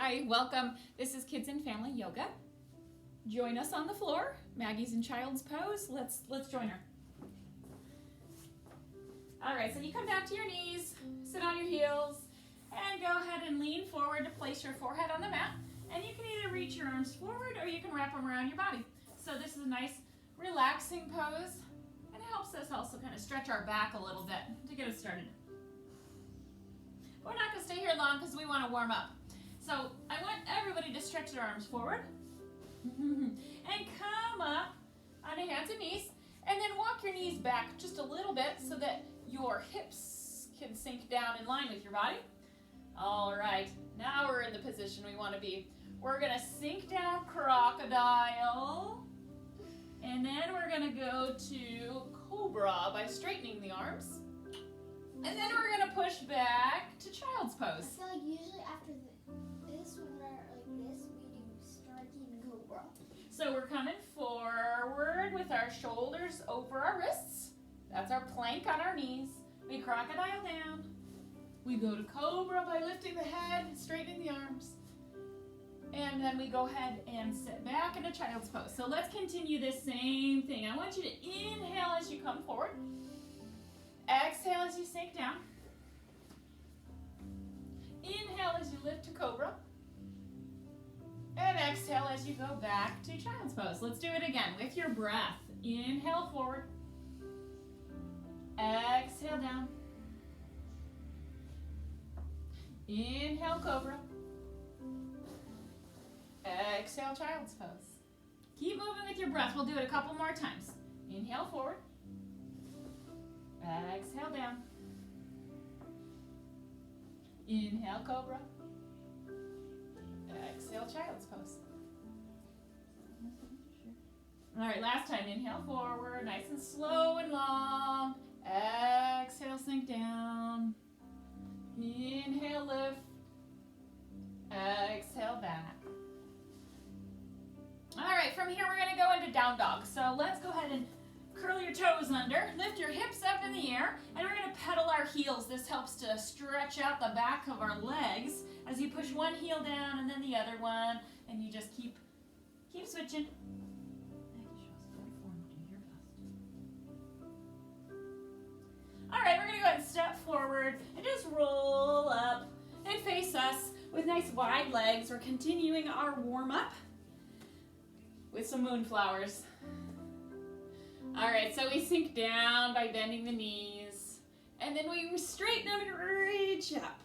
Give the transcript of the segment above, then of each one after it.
Hi, welcome. This is Kids and Family Yoga. Join us on the floor. Maggie's in child's pose. Let's join her. All right, so you come down to your knees, sit on your heels, and go ahead and lean forward to place your forehead on the mat. And you can either reach your arms forward or you can wrap them around your body. So this is a nice relaxing pose, and it helps us also kind of stretch our back a little bit to get us started. We're not going to stay here long because we want to warm up. So I want everybody to stretch their arms forward and come up on your hands and knees, and then walk your knees back just a little bit so that your hips can sink down in line with your body. All right, now we're in the position we want to be. We're going to sink down crocodile, and then we're going to go to cobra by straightening the arms. And then we're going to push back to child's pose. I feel like usually after this, when we're like this, we do striking cobra. So we're coming forward with our shoulders over our wrists. That's our plank on our knees. We crocodile down. We go to cobra by lifting the head, straightening the arms. And then we go ahead and sit back into child's pose. So let's continue this same thing. I want you to inhale as you come forward. Exhale as you sink down. Inhale as you lift to cobra. And exhale as you go back to child's pose. Let's do it again with your breath. Inhale forward. Exhale down. Inhale cobra. Exhale child's pose. Keep moving with your breath. We'll do it a couple more times. Inhale forward. Exhale down. Inhale cobra. Exhale child's pose. All right, last time. Inhale forward, nice and slow and long. Exhale, sink down. Inhale, lift. Exhale, back. All right, from here we're going to go into down dog. So let's go ahead and curl your toes under, lift your hips up in the air, and we're going to pedal our heels. This helps to stretch out the back of our legs as you push one heel down and then the other one, and you just keep switching. All right, we're going to go ahead and step forward and just roll up and face us with nice wide legs. We're continuing our warm-up with some moonflowers. All right, so we sink down by bending the knees, and then we straighten them and reach up.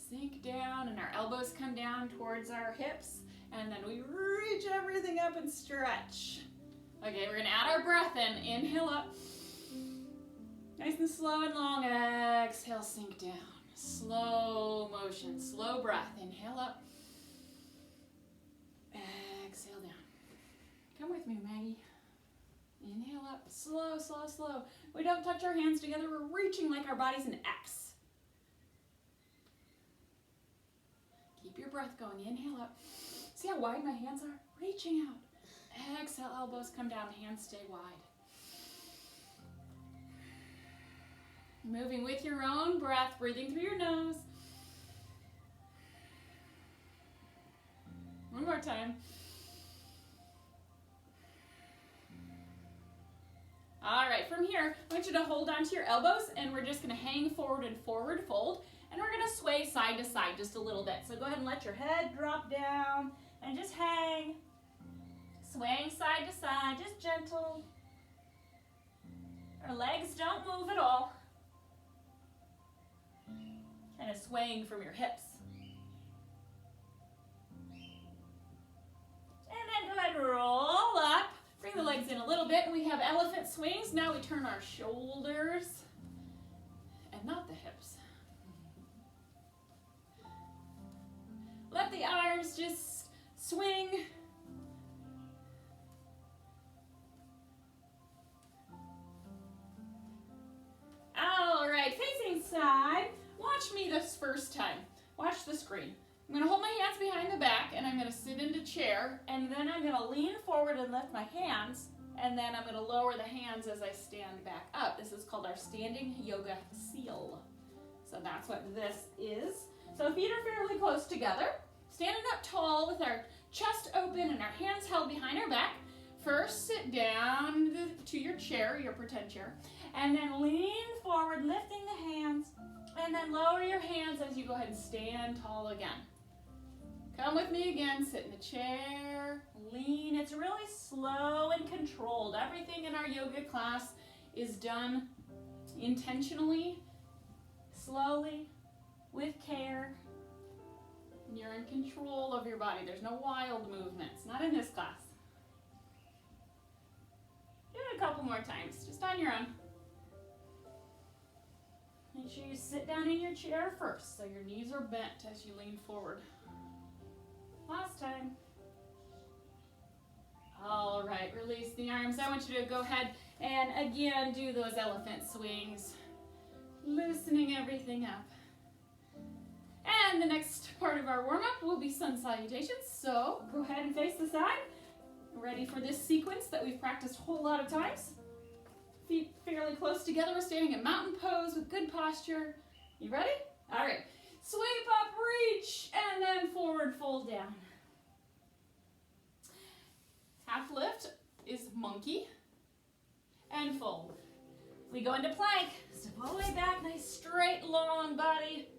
Sink down, and our elbows come down towards our hips, and then we reach everything up and stretch. Okay, we're gonna add our breath in. Inhale up. Nice and slow and long. Exhale, sink down. Slow motion, slow breath. Inhale up. Exhale down. Come with me, Maggie. Inhale up, slow, slow, slow. We don't touch our hands together. We're reaching like our body's an X. Keep your breath going. Inhale up. See how wide my hands are? Reaching out. Exhale, elbows come down, hands stay wide. Moving with your own breath, breathing through your nose. One more time. All right, from here, I want you to hold onto your elbows, and we're just going to hang forward and forward fold, and we're going to sway side to side just a little bit. So go ahead and let your head drop down and just hang, swaying side to side, just gentle. Our legs don't move at all. Kind of swaying from your hips. And then go ahead and roll up. Bring the legs in a little bit, and we have elephant swings. Now we turn our shoulders and not the hips. Let the arms just swing. All right, facing side. Watch me this first time. Watch the screen. I'm going to hold my hands behind the back, and I'm going to sit into chair, and then I'm going to lean forward and lift my hands, and then I'm going to lower the hands as I stand back up. This is called our standing yoga seal. So that's what this is. So feet are fairly close together. standing up tall with our chest open and our hands held behind our back. First, sit down to your chair, your pretend chair, and then lean forward, lifting the hands, and then lower your hands as you go ahead and stand tall again. Come with me again, sit in the chair, lean. It's really slow and controlled. Everything in our yoga class is done intentionally, slowly, with care. And you're in control of your body. There's no wild movements, not in this class. Do it a couple more times, just on your own. Make sure you sit down in your chair first so your knees are bent as you lean forward. Last time. All right, release the arms. I want you to go ahead and again do those elephant swings, loosening everything up. And the next part of our warm-up will be sun salutations. So go ahead and face the side. Ready for this sequence that we've practiced a whole lot of times. Feet fairly close together. We're standing in mountain pose with good posture. You ready? All right. Sweep up, reach, and then forward fold down. Half lift is monkey and fold. We go into plank. Step all the way back, nice straight long body,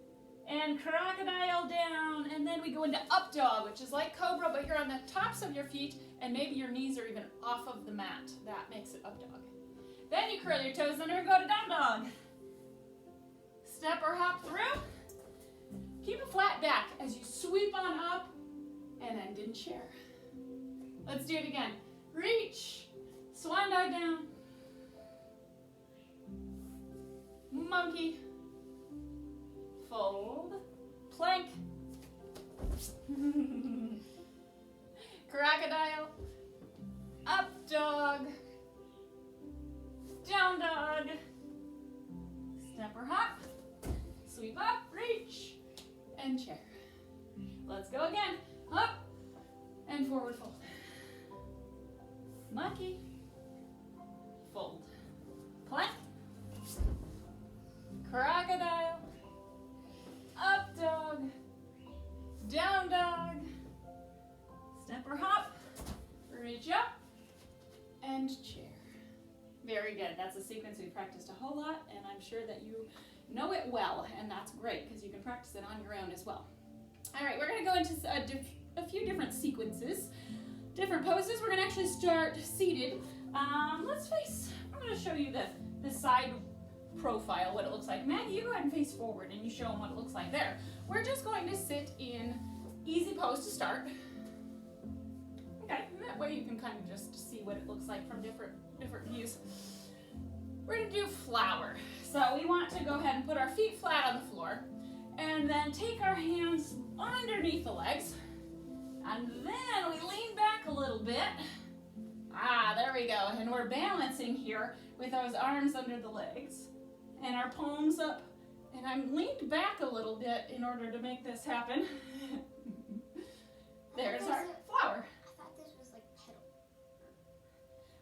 and crocodile down, and then we go into up dog, which is like cobra, but you're on the tops of your feet, and maybe your knees are even off of the mat. That makes it up dog. Then you curl your toes under and go to down dog. Step or hop through. Keep a flat back as you sweep on up and end in chair. Let's do it again. Reach, swan dive down, monkey, fold, plank, crocodile, up dog, down dog, step or hop, sweep up, reach, and chair. Let's go again. Up and forward fold. Monkey, fold, plank, crocodile, up dog, down dog, step or hop, reach up, and chair. Very good. That's a sequence we practiced a whole lot, and I'm sure that you know it well, and that's great because you can practice it on your own as well. All right, we're going to go into a few different sequences, different poses. We're going to actually start seated. I'm going to show you the side profile, what it looks like. Maggie, you go ahead and face forward and you show them what it looks like there. We're just going to sit in easy pose to start. Okay, and that way you can kind of just see what it looks like from different views. We're going to do flower. So we want to go ahead and put our feet flat on the floor and then take our hands underneath the legs, and then we lean back a little bit. There we go. And we're balancing here with those arms under the legs and our palms up. And I'm leaned back a little bit in order to make this happen. There's our flower. I thought this was like petal.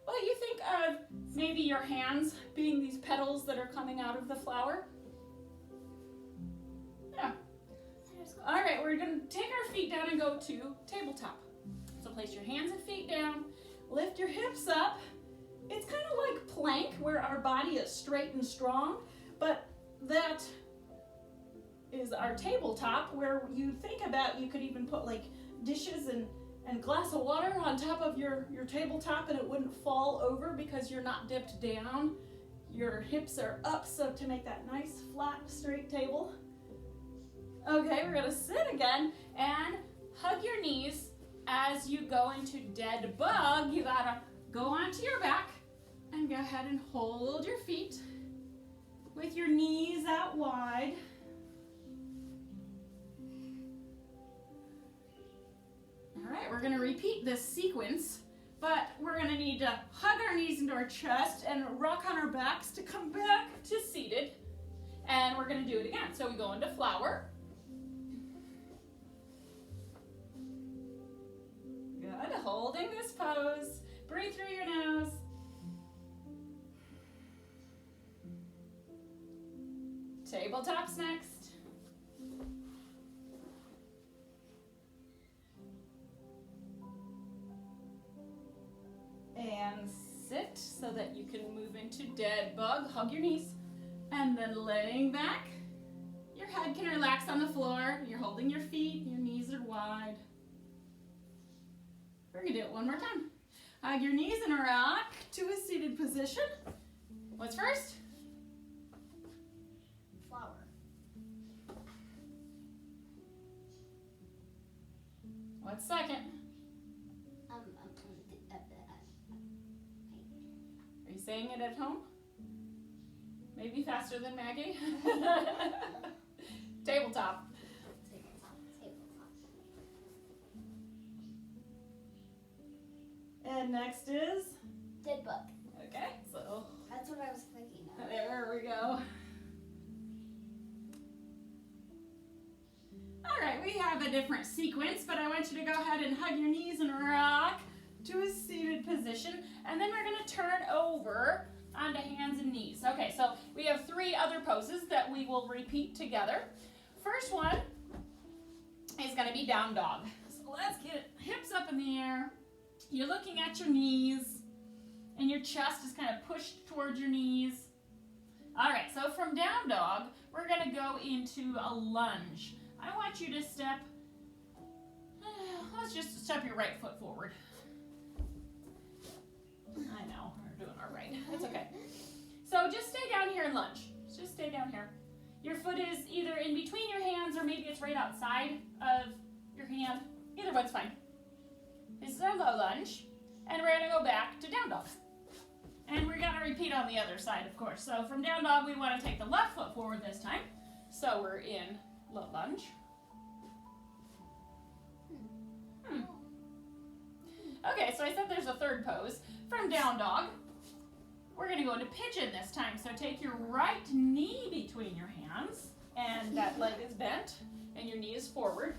Well, you think of maybe your hands being these petals that are coming out of the flower. Yeah. All right, we're going to take our feet down and go to tabletop. So place your hands and feet down, lift your hips up. It's kind of like plank where our body is straight and strong, but that is our tabletop where you think about, you could even put like dishes and glass of water on top of your tabletop and it wouldn't fall over because you're not dipped down. Your hips are up, so to make that nice flat straight table. Okay, we're gonna sit again and hug your knees as you go into dead bug. You gotta go onto your back and go ahead and hold your feet with your knees out wide. All right, we're gonna repeat this sequence, but we're gonna need to hug our knees into our chest and rock on our backs to come back to seated. And we're gonna do it again. So we go into flower. Good, holding this pose. Breathe through your nose. Tabletop's next. so that you can move into dead bug. Hug your knees. And then laying back. Your head can relax on the floor. You're holding your feet. Your knees are wide. We're going to do it one more time. Hug your knees and rock to a seated position. What's first? Flower. What's second? Are you saying it at home? Maybe faster than Maggie? Tabletop. And next is? Dead bug. Okay, so. That's what I was thinking of. There we go. All right, we have a different sequence, but I want you to go ahead and hug your knees and rock to a seated position. And then we're going to turn over onto hands and knees. Okay, so we have 3 other poses that we will repeat together. First one is going to be down dog. So let's get hips up in the air. You're looking at your knees, and your chest is kind of pushed towards your knees. All right, so from down dog, we're going to go into a lunge. I want you to step, let's just step your right foot forward. I know, we're doing all right. It's okay. So just stay down here and lunge. Just stay down here. Your foot is either in between your hands or maybe it's right outside of your hand. Either one's fine. This is our low lunge, and we're going to go back to down dog. And we're going to repeat on the other side, of course. So from down dog, we want to take the left foot forward this time. So we're in low lunge. Okay, so I said there's a third pose. From down dog, we're going to go into pigeon this time. So take your right knee between your hands, and that leg is bent, and your knee is forward.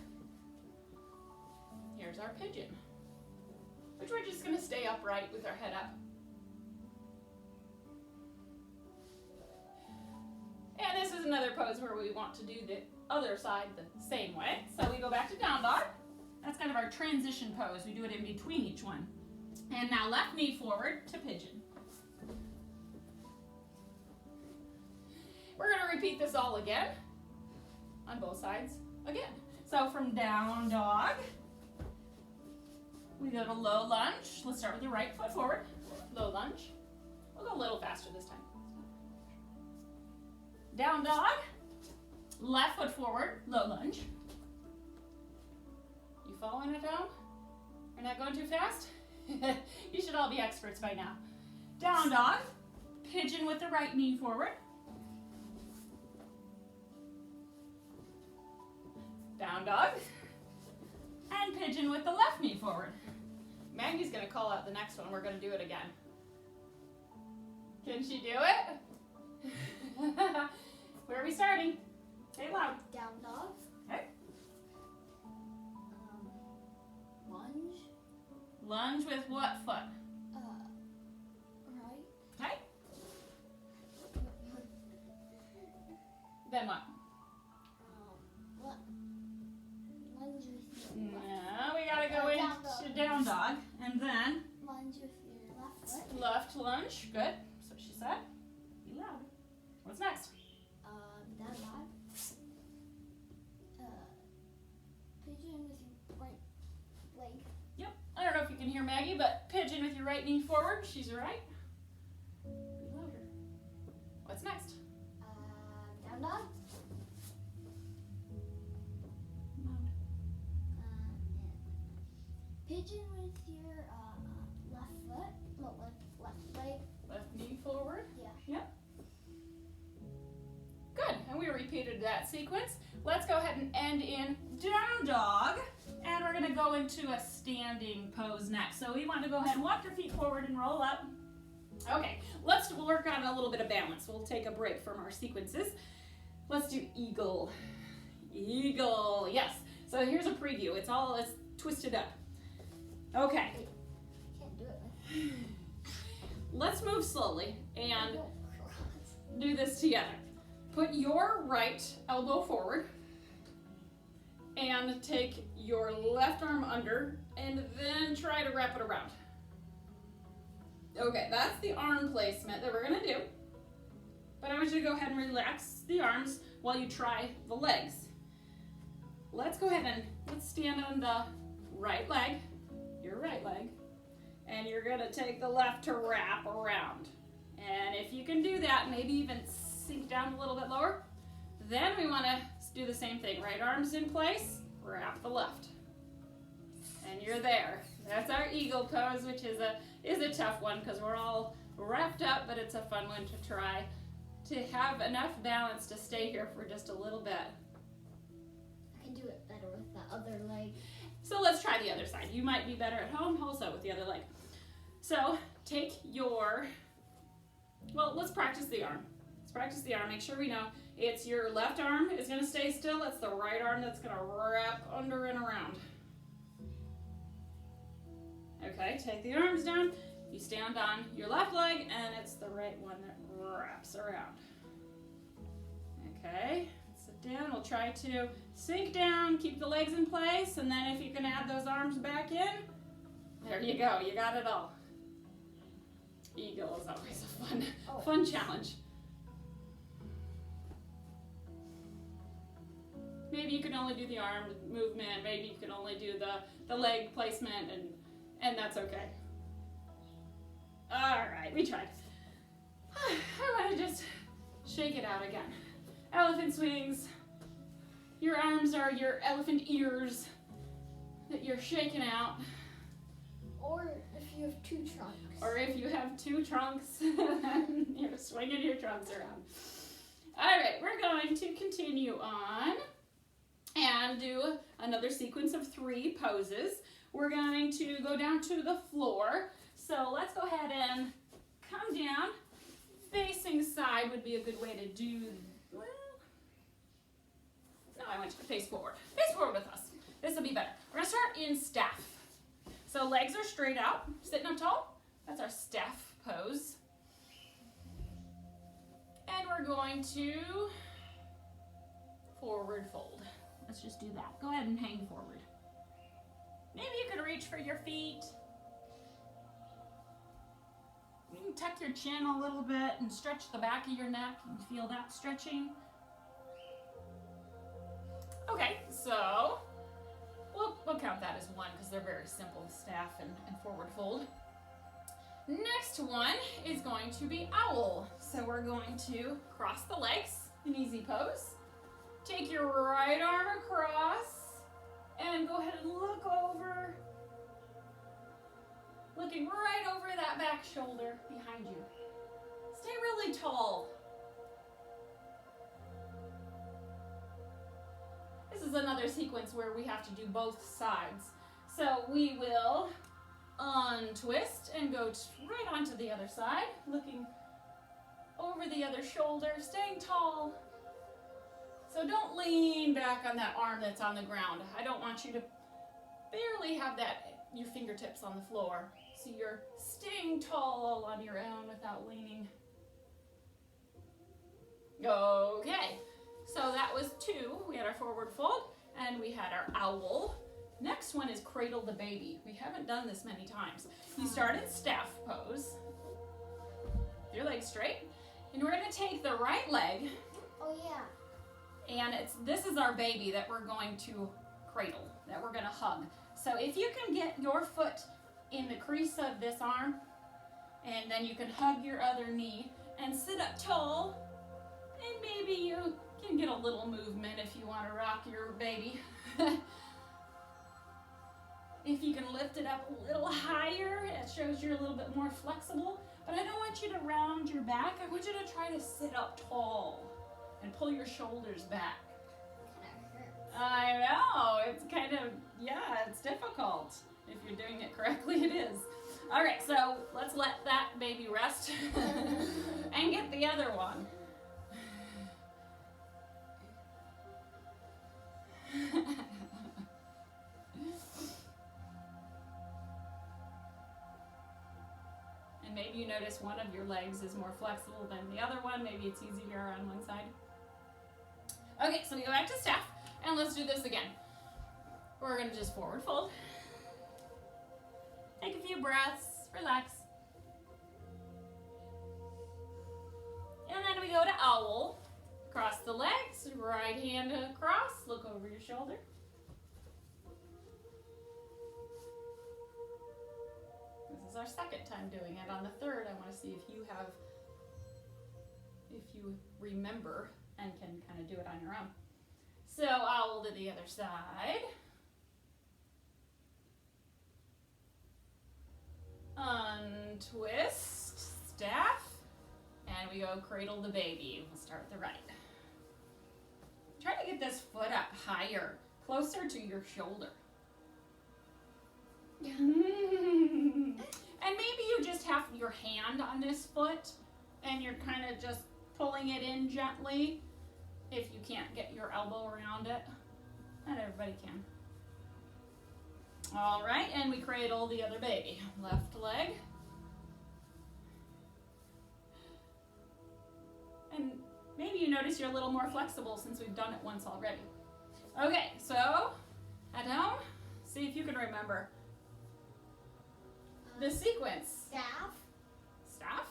Here's our pigeon, which we're just going to stay upright with our head up. And this is another pose where we want to do the other side the same way. So we go back to down dog. That's kind of our transition pose. We do it in between each one. And now left knee forward to pigeon. We're going to repeat this all again on both sides again. So from down dog, we go to low lunge. Let's start with the right foot forward. Low lunge. We'll go a little faster this time. Down dog, left foot forward, low lunge. You following it down? You're not going too fast? You should all be experts by now. Down dog, pigeon with the right knee forward. Down dog, and pigeon with the left knee forward. Maggie's going to call out the next one. We're going to do it again. Can she do it? Where are we starting? Say it loud. Down dog. Okay. Lunge. Lunge with what foot? Right. Okay. Then what? Lunge with your No, we gotta go into down dog, and then lunge with your left foot. left lunge. Good. That's what she said. Be loud. What's next? Down dog. Pigeon with your right leg. Yep. I don't know if you can hear Maggie, but pigeon with your right knee forward. She's right. Be louder. What's next? Down dog. Pigeon with your left foot, no, left leg. Left knee forward. Yeah. Yep. Good. And we repeated that sequence. Let's go ahead and end in down dog. And we're going to go into a standing pose next. So we want to go ahead and walk your feet forward and roll up. Okay, let's work on a little bit of balance. We'll take a break from our sequences. Let's do eagle. Eagle, yes. So here's a preview. It's twisted up. Okay. I can't do it. Let's move slowly and do this together. Put your right elbow forward and take your left arm under and then try to wrap it around. Okay, that's the arm placement that we're gonna do. But I want you to go ahead and relax the arms while you try the legs. Let's go ahead and let's stand on the right leg, your right leg, and you're gonna take the left to wrap around. And if you can do that, maybe even sink down a little bit lower, then we wanna do the same thing. Right arm's in place, wrap the left. And you're there. That's our eagle pose, which is a tough one because we're all wrapped up, but it's a fun one to try to have enough balance to stay here for just a little bit. I can do it better with the other leg. So let's try the other side. You might be better at home also with the other leg. So take your, well, let's practice the arm. Let's practice the arm. Make sure we know it's your left arm is going to stay still. It's the right arm that's going to wrap under and around. Okay, take the arms down. You stand on your left leg, and it's the right one that wraps around. Okay, sit down. We'll try to sink down, keep the legs in place, and then if you can add those arms back in, there you go. You got it all. Eagle is always a fun challenge. Maybe you can only do the arm movement. Maybe you can only do the leg placement, and that's okay. All right, we tried. I want to just shake it out again. Elephant swings. Your arms are your elephant ears that you're shaking out. Or if you have two trunks. Or if you have two trunks, you're swinging your trunks around. All right, we're going to continue on and do another sequence of 3 poses. We're going to go down to the floor. So let's go ahead and come down. Facing side would be a good way to do, well, no, I want you to face forward. Face forward with us. This will be better. We're gonna start in staff. So legs are straight out, sitting up tall. That's our staff pose. And we're going to forward fold. Let's just do that. Go ahead and hang forward. Maybe you could reach for your feet. You can tuck your chin a little bit and stretch the back of your neck and feel that stretching. Okay, so we'll count that as one because they're very simple, staff and forward fold. Next one is going to be owl. So we're going to cross the legs, an easy pose. Take your right arm across and go ahead and look over. Looking right over that back shoulder behind you. Stay really tall. This is another sequence where we have to do both sides. So we will untwist and go right onto the other side, looking over the other shoulder, staying tall. So don't lean back on that arm that's on the ground. I don't want you to barely have your fingertips on the floor. So you're staying tall on your own without leaning. Okay, so that was 2. We had our forward fold and we had our owl. Next one is Cradle the Baby. We haven't done this many times. You start in staff pose. Your legs straight. And we're gonna take the right leg. Oh yeah. And this is our baby that we're going to cradle, that we're gonna hug. So if you can get your foot in the crease of this arm, and then you can hug your other knee and sit up tall, and maybe you can get a little movement if you want to rock your baby. If you can lift it up a little higher, it shows you're a little bit more flexible. But I don't want you to round your back. I want you to try to sit up tall and pull your shoulders back. I know, it's kind of, yeah, it's difficult. If you're doing it correctly, it is. All right, so let's let that baby rest and get the other one. And maybe you notice one of your legs is more flexible than the other one. Maybe it's easier on one side. Okay, so we go back to staff, and let's do this again. We're gonna just forward fold. Take a few breaths, relax. we go to owl. Cross the legs, right hand across, look over your shoulder. This is our second time doing it. On the third, I want to see if you remember and can kind of do it on your own. So owl to the other side. Untwist, staff, and we go cradle the baby. We'll start with the right. Try to get this foot up higher, closer to your shoulder. And maybe you just have your hand on this foot and you're kind of just pulling it in gently if you can't get your elbow around it. Not everybody can. All right, and we cradle the other baby. Left leg. And maybe you notice you're a little more flexible since we've done it once already. Okay, so at home, see if you can remember the sequence. Staff. Staff.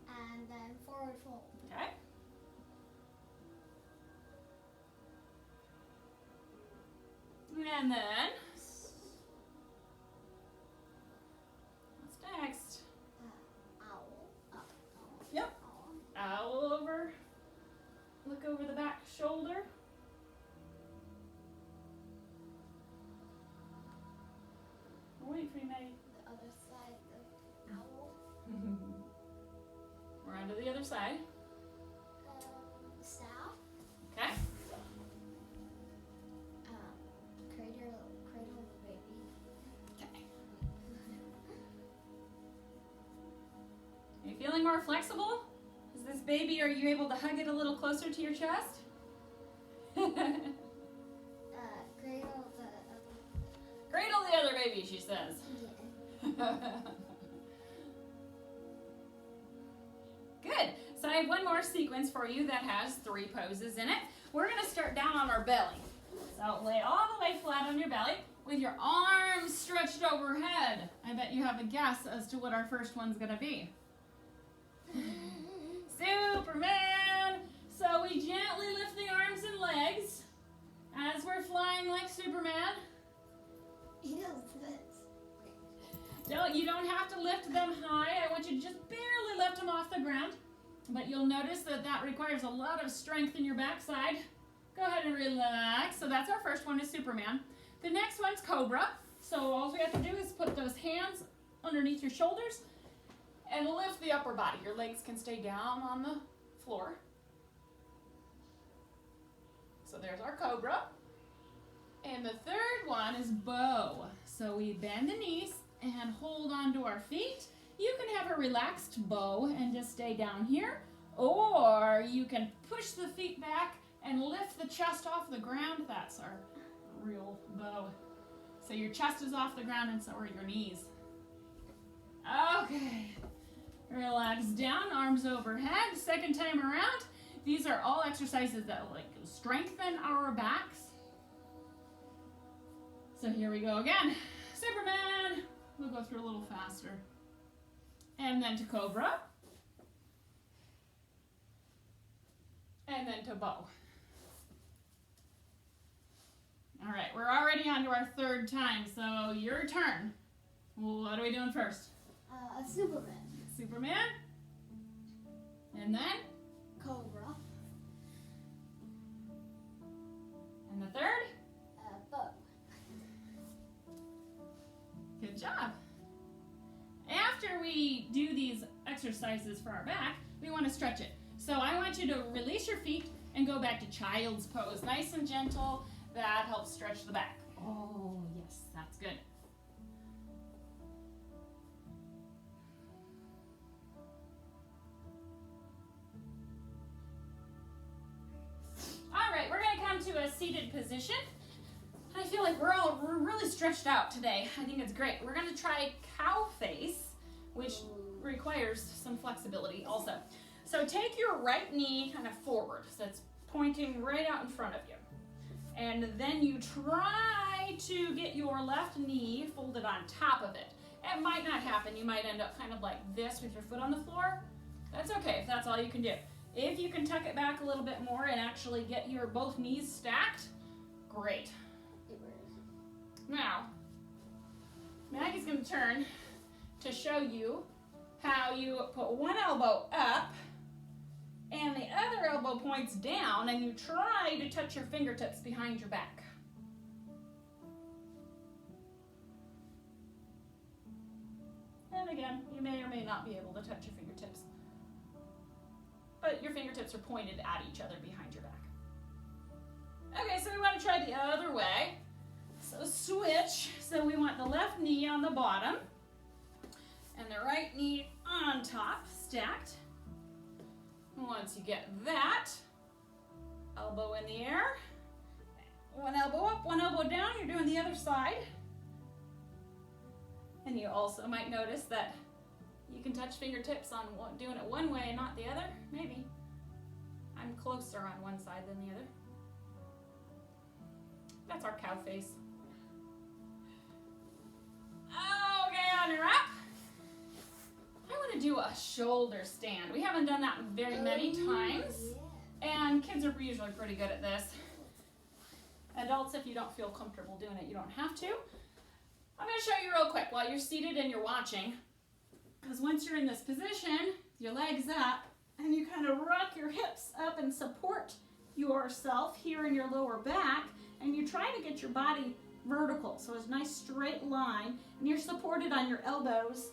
And then forward fold. Okay. And then, what's next? Owl. Yep. Owl over. Look over the back shoulder. Wait for you, Maggie. The other side of owl. We're on to the other side. Staff. Okay. Cradle the baby. Okay. Are you feeling more flexible? Is this baby, are you able to hug it a little closer to your chest? Cradle Cradle the other baby, she says. yeah. Good. So I have one more sequence for you that has 3 poses in it. We're going to start down on our belly. So lay all the way flat on your belly with your arms stretched overhead. I bet you have a guess as to what our first one's going to be. Superman! So we gently lift the arms and legs as we're flying like Superman. You don't have to lift them high. I want you to just barely lift them off the ground. But you'll notice that that requires a lot of strength in your backside. Go ahead and relax. So that's our first one, is Superman. The next one's Cobra. So all we have to do is put those hands underneath your shoulders and lift the upper body. Your legs can stay down on the floor. So there's our Cobra. And the third one is bow. So we bend the knees and hold on to our feet. You can have a relaxed bow and just stay down here, or you can push the feet back and lift the chest off the ground. That's our real bow. So your chest is off the ground and so are your knees. Okay, relax down, arms overhead. Second time around, these are all exercises that strengthen our backs. So here we go again. Superman. We'll go through a little faster. And then to Cobra. And then to bow. All right, we're already on to our third time, so your turn. What are we doing first? Superman. Superman. And then? Cobra. And the third? Bow. Good job. After we do these exercises for our back, we want to stretch it. So I want you to release your feet and go back to child's pose. Nice and gentle. That helps stretch the back. Oh, yes, that's good. All right, we're going to come to a seated position. I feel like we're really stretched out today. I think it's great. We're going to try cow face, which requires some flexibility also. So take your right knee kind of forward, so it's pointing right out in front of you. And then you try to get your left knee folded on top of it. It might not happen. You might end up kind of like this with your foot on the floor. That's okay if that's all you can do. If you can tuck it back a little bit more and actually get your both knees stacked, great. Now, Maggie's going to turn to show you how you put one elbow up and the other elbow points down, and you try to touch your fingertips behind your back. And again, you may or may not be able to touch your fingertips, but your fingertips are pointed at each other behind your back. Okay, so we want to try the other way. So switch. So we want the left knee on the bottom and the right knee on top, stacked. Once you get that, elbow in the air, one elbow up, one elbow down, you're doing the other side. And you also might notice that you can touch fingertips on doing it one way and not the other, maybe. I'm closer on one side than the other. That's our cow face. Okay, on your up. I want to do a shoulder stand. We haven't done that very many times, and kids are usually pretty good at this. Adults, if you don't feel comfortable doing it, you don't have to. I'm going to show you real quick while you're seated and you're watching, because once you're in this position, your legs up, and you kind of rock your hips up and support yourself here in your lower back, and you try to get your body vertical, so it's a nice straight line, and you're supported on your elbows,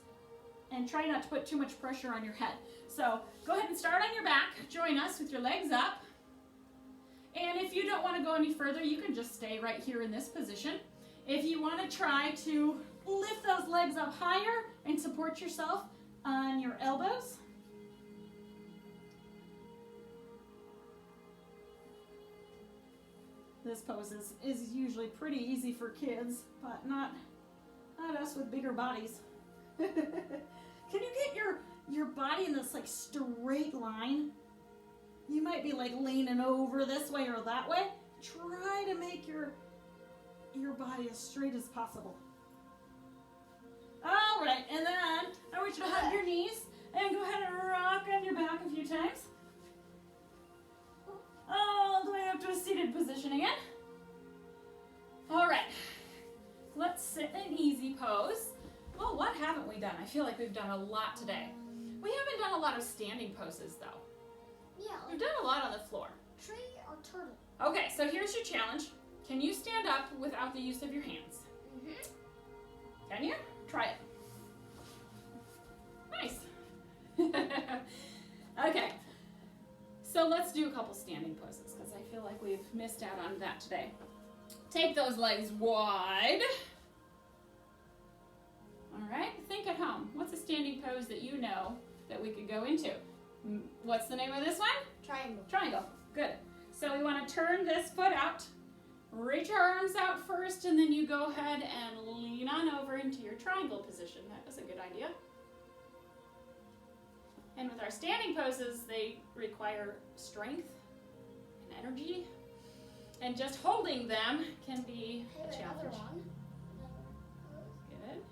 and try not to put too much pressure on your head. So go ahead and start on your back. Join us with your legs up. And if you don't want to go any further, you can just stay right here in this position. If you want to try to lift those legs up higher and support yourself on your elbows. This pose is usually pretty easy for kids, but not us with bigger bodies. Can you get your body in this like straight line? You might be like leaning over this way or that way. Try to make your body as straight as possible. All right, and then I want you to hug your knees and go ahead and rock on your back a few times. All the way up to a seated position again. All right, let's sit in an easy pose. Well, what haven't we done? I feel like we've done a lot today. We haven't done a lot of standing poses, though. Yeah. We've done a lot on the floor. Tree or turtle? Okay, so here's your challenge. Can you stand up without the use of your hands? Mm-hmm. Can you? Try it. Nice. Okay, so let's do a couple standing poses because I feel like we've missed out on that today. Take those legs wide. All right, think at home. What's a standing pose that you know that we could go into? What's the name of this one? Triangle. Triangle. Good. So we want to turn this foot out. Reach your arms out first, and then you go ahead and lean on over into your triangle position. That was a good idea. And with our standing poses, they require strength and energy. And just holding them can be a challenge. Good.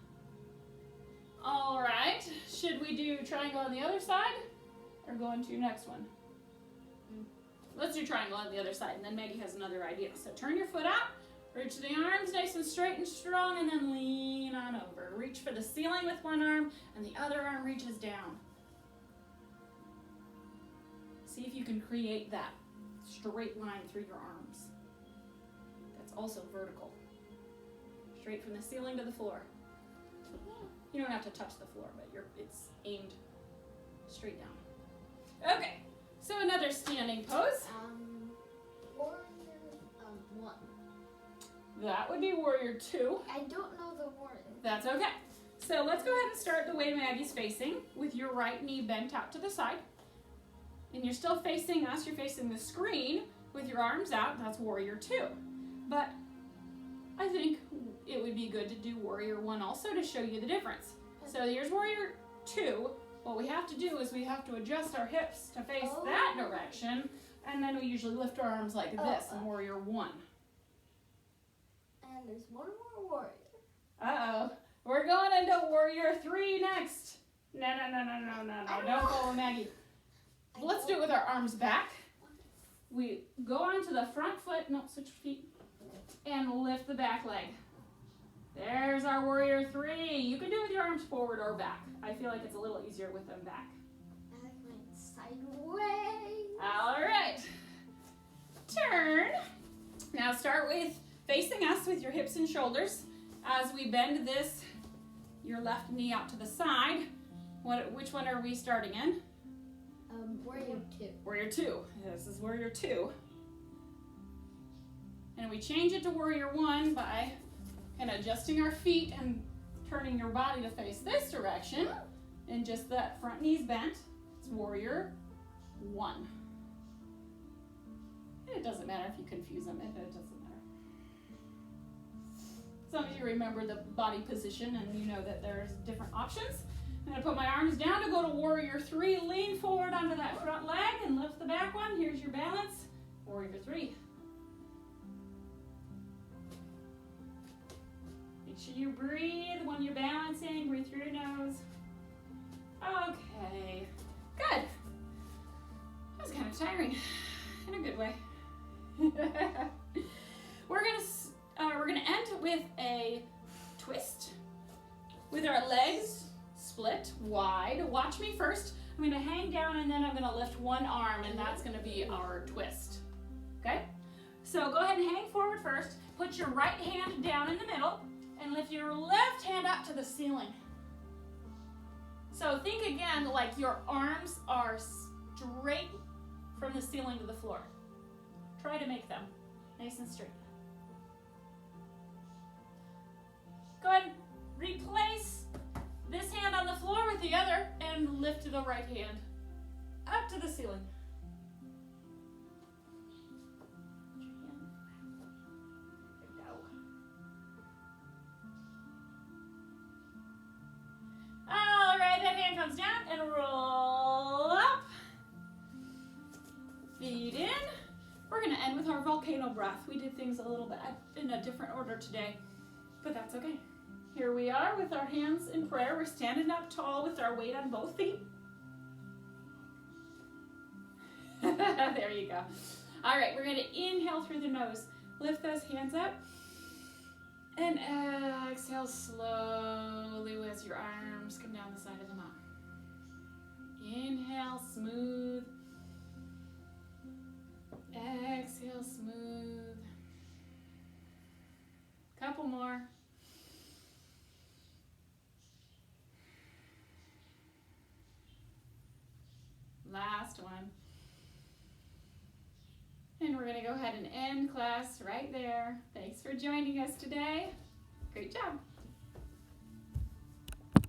All right. Should we do triangle on the other side or go into next one? Let's do triangle on the other side, and then Maggie has another idea. So turn your foot out, reach the arms nice and straight and strong, and then lean on over. Reach for the ceiling with one arm, and the other arm reaches down. See if you can create that straight line through your arms. That's also vertical. Straight from the ceiling to the floor. You don't have to touch the floor, but it's aimed straight down. Okay. So another standing pose. Warrior 1. That would be warrior 2. I don't know the warrior. That's okay. So let's go ahead and start the way Maggie's facing with your right knee bent out to the side. And you're still facing us. You're facing the screen with your arms out. That's warrior 2. But I think it would be good to do warrior 1 also to show you the difference. So here's warrior 2. What we have to do is we have to adjust our hips to face that direction, and then we usually lift our arms like this in warrior 1. And there's one more warrior. Uh-oh. We're going into warrior 3 next. No. Don't follow Maggie. let's do it with our arms back. We go onto the front foot, no, switch feet, and lift the back leg. There's our warrior three. You can do it with your arms forward or back. I feel like it's a little easier with them back. I like mine sideways. All right. Turn. Now start with facing us with your hips and shoulders. As we bend this, your left knee out to the side. Which one are we starting in? Warrior two. Warrior two. This is warrior two. And we change it to warrior one by kind of adjusting our feet and turning your body to face this direction. And just that front knee's bent. It's warrior one. And it doesn't matter if you confuse them. It doesn't matter. As long as you remember the body position and you know that there's different options. I'm going to put my arms down to go to warrior three. Lean forward onto that front leg and lift the back one. Here's your balance. Warrior three. Make sure you breathe when you're balancing. Breathe through your nose. Okay. Good. That was kind of tiring in a good way. We're gonna end with a twist with our legs split wide. Watch me first. I'm gonna hang down and then I'm gonna lift one arm and that's gonna be our twist. Okay? So go ahead and hang forward first. Put your right hand down in the middle and lift your left hand up to the ceiling. So think again like your arms are straight from the ceiling to the floor. Try to make them nice and straight. Go ahead and replace this hand on the floor with the other and lift the right hand up to the ceiling. There we go. All right, that hand comes down and roll up. Feet in. We're going to end with our volcano breath. We did things a little bit in a different order today, but that's okay. Here we are with our hands in prayer. We're standing up tall with our weight on both feet. There you go. All right, we're going to inhale through the nose. Lift those hands up. And exhale slowly as your arms come down the side of the mat. Inhale, smooth. Exhale, smooth. Couple more. Last one. And we're going to go ahead and end class right there. Thanks for joining us today. Great job.